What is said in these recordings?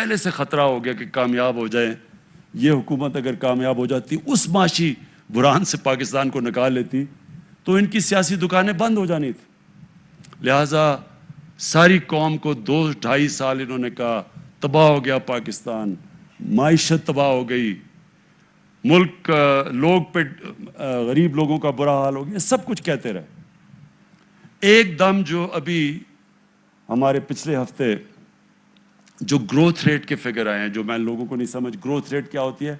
پہلے سے خطرہ ہو گیا کہ کامیاب ہو جائیں. یہ حکومت اگر کامیاب ہو جاتی, اس معاشی بحران سے پاکستان کو نکال لیتی, تو ان کی سیاسی دکانیں بند ہو جانی تھی. لہٰذا ساری قوم کو 2-2.5 سال انہوں نے کہا تباہ ہو گیا پاکستان, معیشت تباہ ہو گئی, ملک لوگ پہ غریب لوگوں کا برا حال ہو گیا, سب کچھ کہتے رہے. ایک دم جو ابھی ہمارے پچھلے ہفتے جو گروتھ ریٹ کے فگر آئے ہیں, جو میں لوگوں کو نہیں سمجھ, گروتھ ریٹ کیا ہوتی ہے؟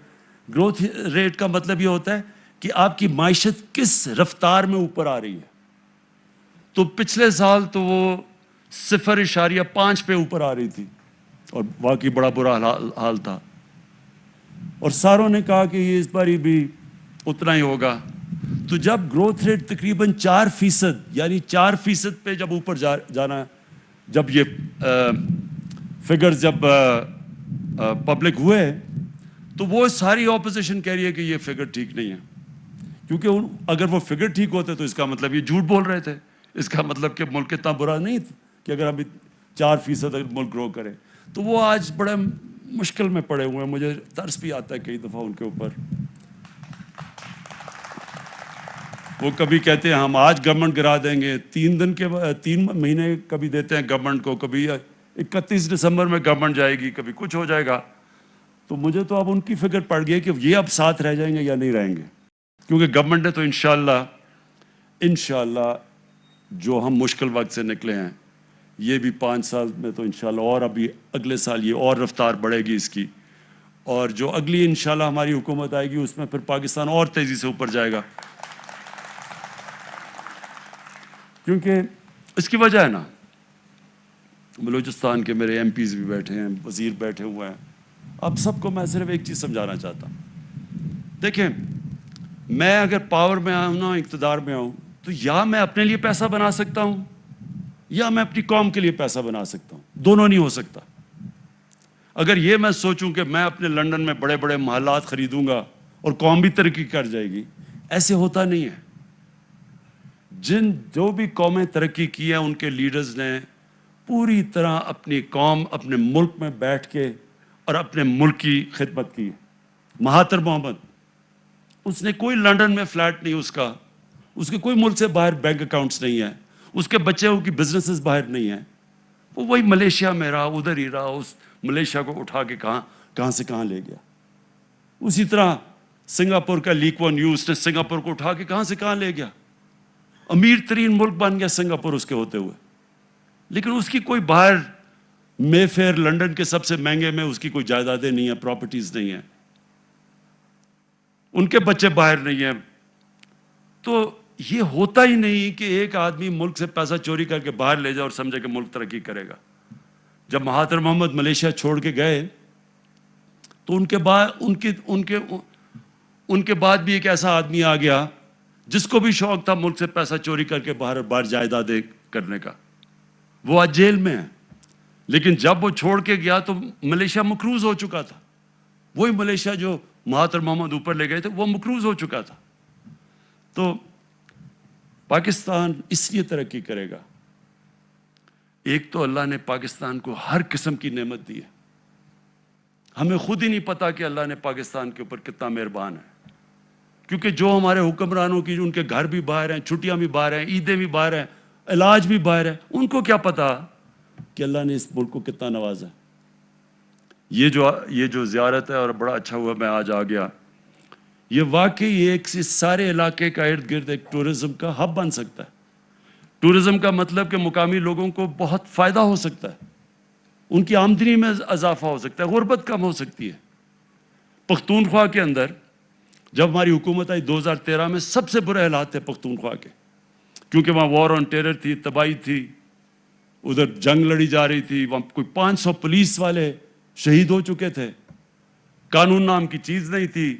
گروتھ ریٹ کا مطلب یہ ہوتا ہے کہ آپ کی معیشت کس رفتار میں اوپر آ رہی ہے. تو پچھلے سال تو وہ 0.5 پہ اوپر آ رہی تھی, اور واقعی بڑا برا حال تھا, اور ساروں نے کہا کہ یہ اس بار بھی اتنا ہی ہوگا. تو جب گروتھ ریٹ تقریباً 4%, یعنی 4% پہ جب اوپر جانا, جب یہ فگرز جب پبلک ہوئے, تو وہ ساری اپوزیشن کہہ رہی ہے کہ یہ فگر ٹھیک نہیں ہے, کیونکہ اگر وہ فگر ٹھیک ہوتے تو اس کا مطلب یہ جھوٹ بول رہے تھے. اس کا مطلب کہ ملک اتنا برا نہیں کہ اگر ہم 4% اگر ملک گرو کرے. تو وہ آج بڑے مشکل میں پڑے ہوئے ہیں. مجھے ترس بھی آتا ہے کئی دفعہ ان کے اوپر. وہ کبھی کہتے ہیں ہم آج گورنمنٹ گرا دیں گے, 3 مہینے کبھی دیتے ہیں گورنمنٹ کو, کبھی 31 دسمبر میں گورنمنٹ جائے گی, کبھی کچھ ہو جائے گا. تو مجھے تو اب ان کی فکر پڑ گئی کہ یہ اب ساتھ رہ جائیں گے یا نہیں رہیں گے, کیونکہ گورنمنٹ نے تو انشاءاللہ جو ہم مشکل وقت سے نکلے ہیں, یہ بھی 5 سال میں تو انشاءاللہ, اور ابھی اگلے سال یہ اور رفتار بڑھے گی اس کی, اور جو اگلی انشاءاللہ ہماری حکومت آئے گی اس میں پھر پاکستان اور تیزی سے اوپر جائے گا. کیونکہ اس کی وجہ ہے نا, بلوچستان کے میرے ایم پیز بھی بیٹھے ہیں, وزیر بیٹھے ہوئے ہیں. اب سب کو میں صرف ایک چیز سمجھانا چاہتا ہوں. دیکھیں, میں اگر پاور میں آؤں نا, اقتدار میں آؤں, تو یا میں اپنے لیے پیسہ بنا سکتا ہوں یا میں اپنی قوم کے لیے پیسہ بنا سکتا ہوں. دونوں نہیں ہو سکتا. اگر یہ میں سوچوں کہ میں اپنے لنڈن میں بڑے بڑے محلات خریدوں گا اور قوم بھی ترقی کر جائے گی, ایسے ہوتا نہیں ہے. جو بھی قومیں ترقی کی ہیں, ان کے لیڈرز نے پوری طرح اپنی قوم, اپنے ملک میں بیٹھ کے اور اپنے ملک کی خدمت کی. مہاتر محمد, اس نے کوئی لنڈن میں فلیٹ نہیں اس کے کوئی ملک سے باہر بینک اکاؤنٹس نہیں ہیں, اس کے بچوں کی بزنسز باہر نہیں ہیں. وہ وہی ملیشیا میں رہا, ادھر ہی رہا, اس ملیشیا کو اٹھا کے کہاں سے کہاں لے گیا. اسی طرح سنگاپور کا لی کوان یو, اس نے سنگاپور کو اٹھا کے کہاں سے کہاں لے گیا. امیر ترین ملک بن گیا سنگاپور اس کے ہوتے ہوئے, لیکن اس کی کوئی باہر مے فیئر لنڈن کے سب سے مہنگے میں اس کی کوئی جائیدادیں نہیں ہیں, پراپرٹیز نہیں ہیں, ان کے بچے باہر نہیں ہیں. تو یہ ہوتا ہی نہیں کہ ایک آدمی ملک سے پیسہ چوری کر کے باہر لے جائے اور سمجھے کہ ملک ترقی کرے گا. جب مہاتر محمد ملیشیا چھوڑ کے گئے, تو ان کے بعد بھی ایک ایسا آدمی آ گیا جس کو بھی شوق تھا ملک سے پیسہ چوری کر کے باہر جائیدادیں کرنے کا. وہ آج جیل میں ہے, لیکن جب وہ چھوڑ کے گیا تو ملیشیا مقروض ہو چکا تھا. وہی ملیشیا جو مہاتر محمد اوپر لے گئے تھے, وہ مقروض ہو چکا تھا. تو پاکستان اس لیے ترقی کرے گا, ایک تو اللہ نے پاکستان کو ہر قسم کی نعمت دی ہے. ہمیں خود ہی نہیں پتا کہ اللہ نے پاکستان کے اوپر کتنا مہربان ہے, کیونکہ جو ہمارے حکمرانوں کی, ان کے گھر بھی باہر ہیں, چھٹیاں بھی باہر ہیں, عیدیں بھی باہر ہیں, علاج بھی باہر ہے, ان کو کیا پتا کہ اللہ نے اس ملک کو کتنا نوازا. یہ جو زیارت ہے, اور بڑا اچھا ہوا میں آج آ گیا, یہ واقعی ایک سارے علاقے کا ارد گرد ایک ٹورزم کا ہب بن سکتا ہے. ٹورزم کا مطلب کہ مقامی لوگوں کو بہت فائدہ ہو سکتا ہے, ان کی آمدنی میں اضافہ ہو سکتا ہے, غربت کم ہو سکتی ہے. پختونخوا کے اندر جب ہماری حکومت آئی 2013 میں, سب سے برے حالات تھے پختونخوا کے, کیونکہ وہاں وار آن ٹیرر تھی, تباہی تھی, ادھر جنگ لڑی جا رہی تھی, وہاں کوئی 500 پولیس والے شہید ہو چکے تھے, قانون نام کی چیز نہیں تھی,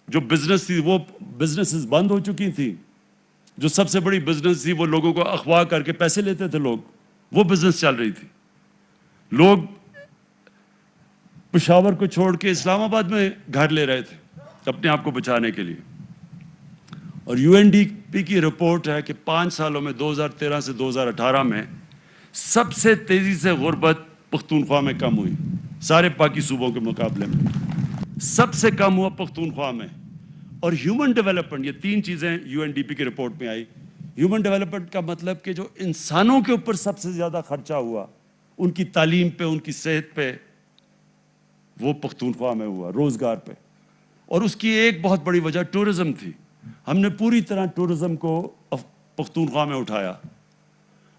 جو بزنس تھی وہ بزنسز بند ہو چکی تھی, جو سب سے بڑی بزنس تھی وہ لوگوں کو اغوا کر کے پیسے لیتے تھے لوگ, وہ بزنس چل رہی تھی. لوگ پشاور کو چھوڑ کے اسلام آباد میں گھر لے رہے تھے اپنے آپ کو بچانے کے لیے. اور یو این ڈی پی کی رپورٹ ہے کہ 5 سالوں میں 2013 سے 2018 میں سب سے تیزی سے غربت پختونخوا میں کم ہوئی, سارے باقی صوبوں کے مقابلے میں سب سے کم ہوا پختونخوا میں. اور ہیومن ڈیولپمنٹ، یہ 3 چیزیں یو این ڈی پی کی رپورٹ میں آئی. ہیومن ڈیولپمنٹ کا مطلب کہ جو انسانوں کے اوپر سب سے زیادہ خرچہ ہوا ان کی تعلیم پہ، ان کی صحت پہ، وہ پختونخوا میں ہوا، روزگار پہ. اور اس کی ایک بہت بڑی وجہ ٹورزم تھی. ہم نے پوری طرح ٹورزم کو پختونخوا میں اٹھایا،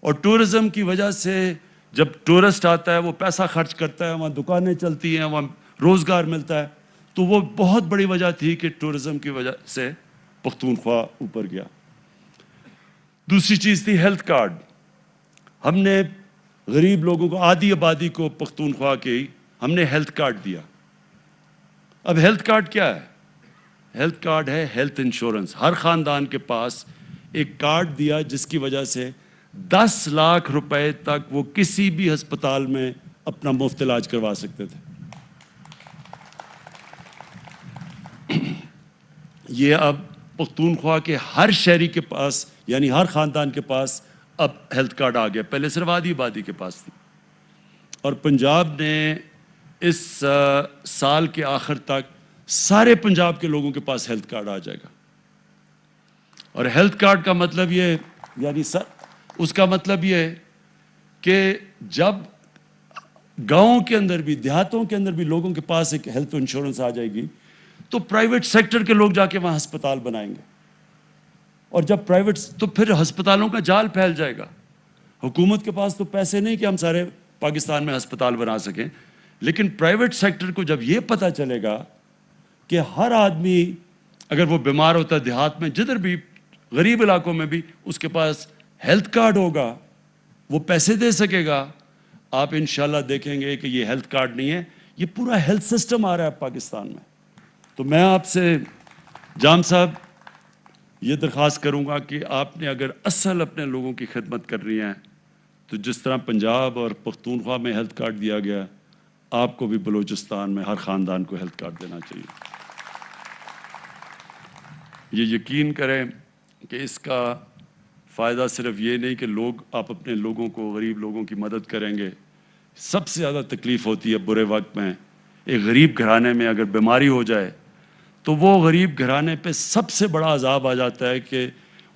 اور ٹورزم کی وجہ سے جب ٹورسٹ آتا ہے وہ پیسہ خرچ کرتا ہے، وہاں دکانیں چلتی ہیں، وہاں روزگار ملتا ہے. تو وہ بہت بڑی وجہ تھی کہ ٹورزم کی وجہ سے پختونخوا اوپر گیا. دوسری چیز تھی ہیلتھ کارڈ. ہم نے غریب لوگوں کو، آدھی آبادی کو پختونخوا کی ہم نے ہیلتھ کارڈ دیا. اب ہیلتھ کارڈ کیا ہے؟ ہیلتھ کارڈ ہے ہیلتھ انشورنس. ہر خاندان کے پاس ایک کارڈ دیا جس کی وجہ سے 10 لاکھ روپے تک وہ کسی بھی ہسپتال میں اپنا مفت علاج کروا سکتے تھے. یہ اب پختونخوا کے ہر شہری کے پاس، یعنی ہر خاندان کے پاس اب ہیلتھ کارڈ آ گیا. پہلے صرف آدھی آبادی کے پاس تھی. اور پنجاب نے اس سال کے آخر تک سارے پنجاب کے لوگوں کے پاس ہیلتھ کارڈ آ جائے گا. اور ہیلتھ کارڈ کا مطلب یہ، یعنی اس کا مطلب یہ ہے کہ جب گاؤں کے اندر بھی، دیہاتوں کے اندر بھی لوگوں کے پاس ایک ہیلتھ انشورنس آ جائے گی تو پرائیویٹ سیکٹر کے لوگ جا کے وہاں ہسپتال بنائیں گے. اور جب پرائیویٹ، تو پھر ہسپتالوں کا جال پھیل جائے گا. حکومت کے پاس تو پیسے نہیں کہ ہم سارے پاکستان میں ہسپتال بنا سکیں، لیکن پرائیویٹ سیکٹر کو جب یہ پتہ چلے گا کہ ہر آدمی اگر وہ بیمار ہوتا ہے دیہات میں، جدھر بھی غریب علاقوں میں بھی، اس کے پاس ہیلتھ کارڈ ہوگا، وہ پیسے دے سکے گا. آپ انشاءاللہ دیکھیں گے کہ یہ ہیلتھ کارڈ نہیں ہے، یہ پورا ہیلتھ سسٹم آ رہا ہے پاکستان میں. تو میں آپ سے جام صاحب یہ درخواست کروں گا کہ آپ نے اگر اصل اپنے لوگوں کی خدمت کرنی ہے تو جس طرح پنجاب اور پختونخوا میں ہیلتھ کارڈ دیا گیا، آپ کو بھی بلوچستان میں ہر خاندان کو ہیلتھ کارڈ دینا چاہیے. یہ یقین کریں کہ اس کا فائدہ صرف یہ نہیں کہ آپ اپنے لوگوں کو، غریب لوگوں کی مدد کریں گے. سب سے زیادہ تکلیف ہوتی ہے برے وقت میں. ایک غریب گھرانے میں اگر بیماری ہو جائے تو وہ غریب گھرانے پہ سب سے بڑا عذاب آ جاتا ہے کہ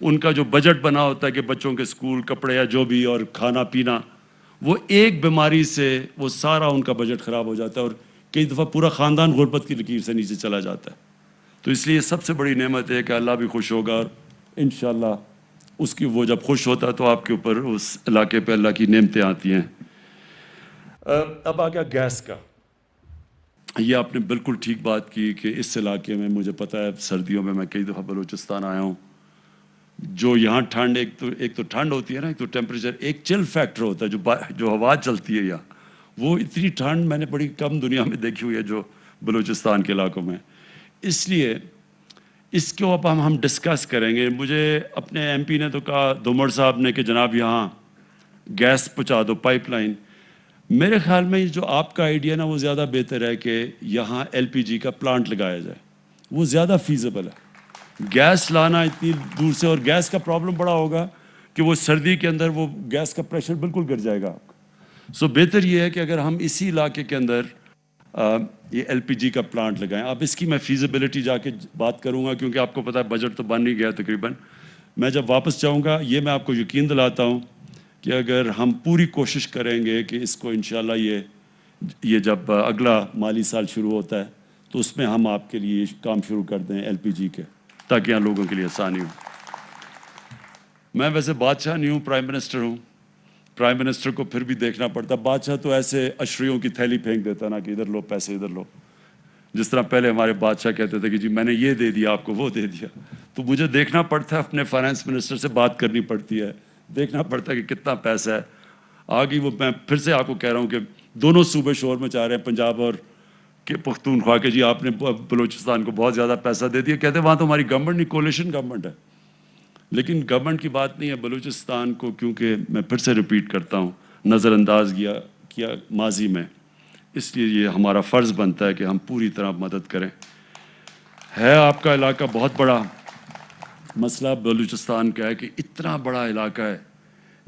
ان کا جو بجٹ بنا ہوتا ہے کہ بچوں کے سکول، کپڑے یا جو بھی اور کھانا پینا، وہ ایک بیماری سے وہ سارا ان کا بجٹ خراب ہو جاتا ہے، اور کئی دفعہ پورا خاندان غربت کی لکیر سے نیچے چلا جاتا ہے. تو اس لیے سب سے بڑی نعمت ہے کہ اللہ بھی خوش ہوگا، اور انشاءاللہ اس کی، وہ جب خوش ہوتا ہے تو آپ کے اوپر اس علاقے پہ اللہ کی نعمتیں آتی ہیں. اب آ گیا گیس کا. یہ آپ نے بالکل ٹھیک بات کی کہ اس علاقے میں، مجھے پتہ ہے سردیوں میں کئی دفعہ بلوچستان آیا ہوں. جو یہاں ٹھنڈ، ایک تو ٹھنڈ ہوتی ہے نا، ایک تو ٹیمپریچر، ایک چل فیکٹر ہوتا ہے جو ہوا چلتی ہے یہاں، وہ اتنی ٹھنڈ میں نے بڑی کم دنیا میں دیکھی ہوئی ہے جو بلوچستان کے علاقوں میں. اس لیے اس کو اب ہم ڈسکس کریں گے. مجھے اپنے ایم پی نے تو کہا، دومڑ صاحب نے، کہ جناب یہاں گیس پہنچا دو، پائپ لائن. میرے خیال میں جو آپ کا آئیڈیا نا وہ زیادہ بہتر ہے کہ یہاں ایل پی جی کا پلانٹ لگایا جائے، وہ زیادہ فیزیبل ہے. گیس لانا اتنی دور سے، اور گیس کا پرابلم بڑا ہوگا کہ وہ سردی کے اندر وہ گیس کا پریشر بالکل گر جائے گا آپ کا. سو بہتر یہ ہے کہ اگر ہم اسی علاقے کے اندر یہ ایل پی جی کا پلانٹ لگائیں. اب اس کی میں فیزیبلٹی جا کے بات کروں گا، کیونکہ آپ کو پتہ ہے بجٹ تو بن ہی گیا تقریباً. میں جب واپس جاؤں گا، یہ میں آپ کو یقین دلاتا ہوں کہ اگر ہم پوری کوشش کریں گے کہ اس کو انشاءاللہ یہ جب اگلا مالی سال شروع ہوتا ہے تو اس میں ہم آپ کے لیے کام شروع کر دیں ایل پی جی کے، تاکہ یہاں لوگوں کے لیے آسانی ہو. میں ویسے بادشاہ نہیں ہوں، پرائم منسٹر ہوں. پرائم منسٹر کو پھر بھی دیکھنا پڑتا. بادشاہ تو ایسے اشریوں کی تھیلی پھینک دیتا نا کہ ادھر لو پیسے، ادھر لو. جس طرح پہلے ہمارے بادشاہ کہتے تھے کہ جی میں نے یہ دے دیا آپ کو، وہ دے دیا. تو مجھے دیکھنا پڑتا ہے، اپنے فائنانس منسٹر سے بات کرنی پڑتی ہے، دیکھنا پڑتا ہے کہ کتنا پیسہ ہے. آگے وہ میں پھر سے آپ کو کہہ رہا ہوں کہ دونوں صوبے شور مچا رہے ہیں، پنجاب اور کہ پختونخوا کے، جی آپ نے بلوچستان کو بہت زیادہ پیسہ دے دیا. کہتے ہیں وہاں تو ہماری گورنمنٹ نہیں، کولیشن گورنمنٹ ہے. لیکن گورنمنٹ کی بات نہیں ہے. بلوچستان کو، کیونکہ میں پھر سے ریپیٹ کرتا ہوں، نظر انداز کیا ماضی میں، اس لیے یہ ہمارا فرض بنتا ہے کہ ہم پوری طرح مدد کریں. ہے آپ کا علاقہ بہت بڑا. مسئلہ بلوچستان کا ہے کہ اتنا بڑا علاقہ ہے،